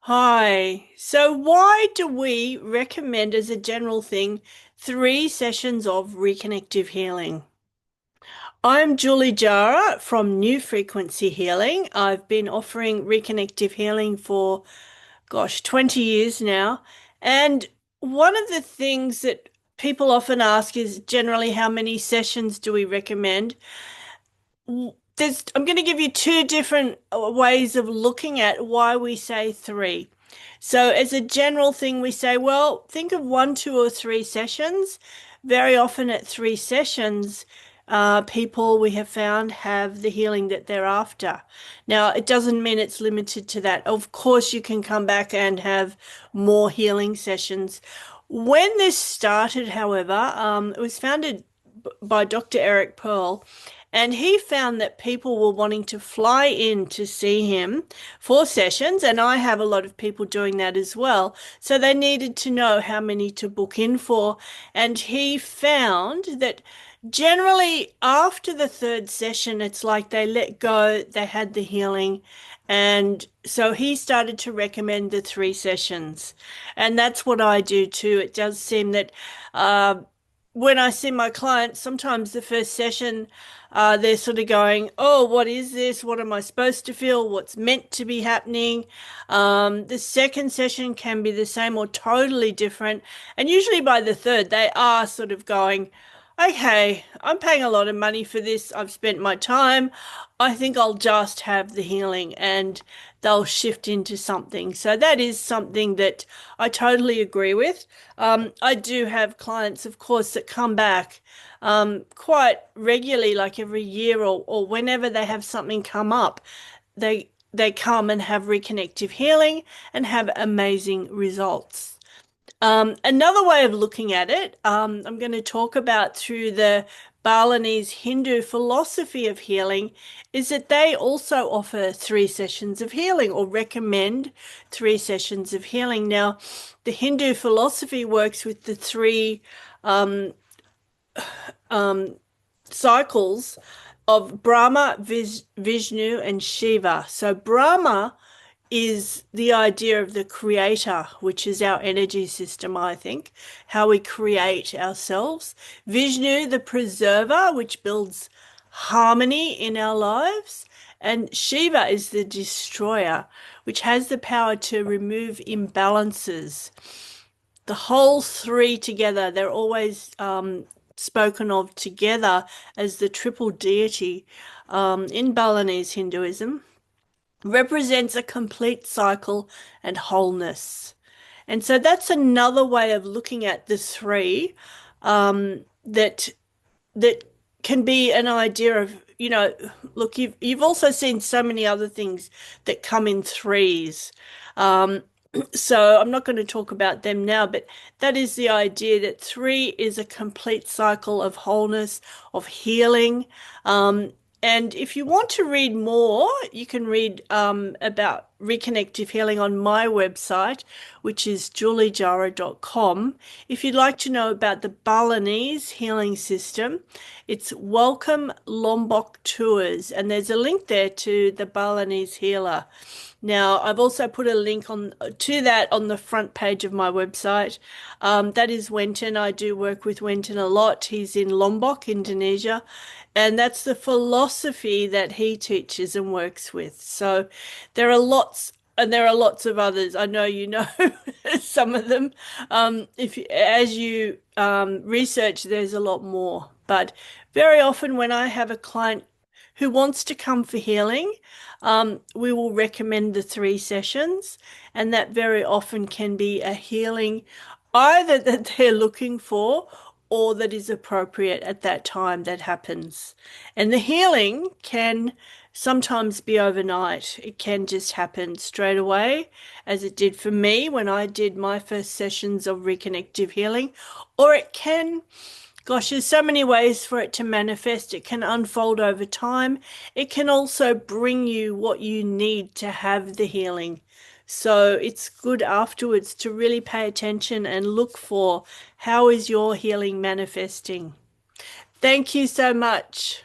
Hi. So, why do we recommend, as a general thing, 3 sessions of reconnective healing? I'm Julie Jara from New Frequency Healing. I've been offering reconnective healing for, 20 years now. And one of the things that people often ask is generally how many sessions do we recommend? I'm going to give you two different ways of looking at why we say three. So, as a general thing, we say, well, think of 1, 2, or 3 sessions. Very often at 3 sessions, people we have found have the healing that they're after. Now, it doesn't mean it's limited to that. Of course, you can come back and have more healing sessions. When this started, however, it was founded by Dr. Eric Pearl. And he found that people were wanting to fly in to see him for sessions, and I have a lot of people doing that as well. So they needed to know how many to book in for. And he found that generally after the third session, it's like they let go, they had the healing. And so he started to recommend the 3 sessions. And that's what I do too. It does seem that when I see my clients, sometimes the first session, they're sort of going, "Oh, what is this? What am I supposed to feel? What's meant to be happening?" The second session can be the same or totally different. And usually by the third, they are sort of going, "Okay, I'm paying a lot of money for this. I've spent my time. I think I'll just have the healing," and they'll shift into something. So that is something that I totally agree with. I do have clients, of course, that come back quite regularly, like every year or whenever they have something come up, they come and have reconnective healing and have amazing results. Another way of looking at it, I'm going to talk about through the Balinese Hindu philosophy of healing, is that they also offer 3 sessions of healing or recommend 3 sessions of healing. Now, the Hindu philosophy works with the three um, um, cycles of Brahma, Vishnu, and Shiva. So, Brahma is the idea of the creator, which is our energy system, I think, how we create ourselves. Vishnu, the preserver, which builds harmony in our lives. And Shiva is the destroyer, which has the power to remove imbalances. The whole three together, they're always spoken of together as the triple deity in Balinese Hinduism, represents a complete cycle and wholeness. And so that's another way of looking at the three, that can be an idea of, look, you've also seen so many other things that come in threes. Um, so I'm not going to talk about them now, but that is the idea that three is a complete cycle of wholeness, of healing. Um, and if you want to read more, you can read about reconnective healing on my website, which is juliejara.com. If you'd like to know about the Balinese healing system, it's Welcome Lombok Tours, and there's a link there to the Balinese healer. Now, I've also put a link on to that on the front page of my website. That is Wenton. I do work with Wenton a lot. He's in Lombok, Indonesia, and that's the philosophy that he teaches and works with. So there are lots, and there are lots of others. I know you know some of them. If as you research, there's a lot more. But very often, when I have a client who wants to come for healing, we will recommend the 3 sessions, and that very often can be a healing either that they're looking for or that is appropriate at that time that happens. And the healing can sometimes be overnight. It can just happen straight away, as it did for me when I did my first sessions of reconnective healing, or it can. Gosh, there's so many ways for it to manifest. It can unfold over time. It can also bring you what you need to have the healing. So it's good afterwards to really pay attention and look for how is your healing manifesting. Thank you so much.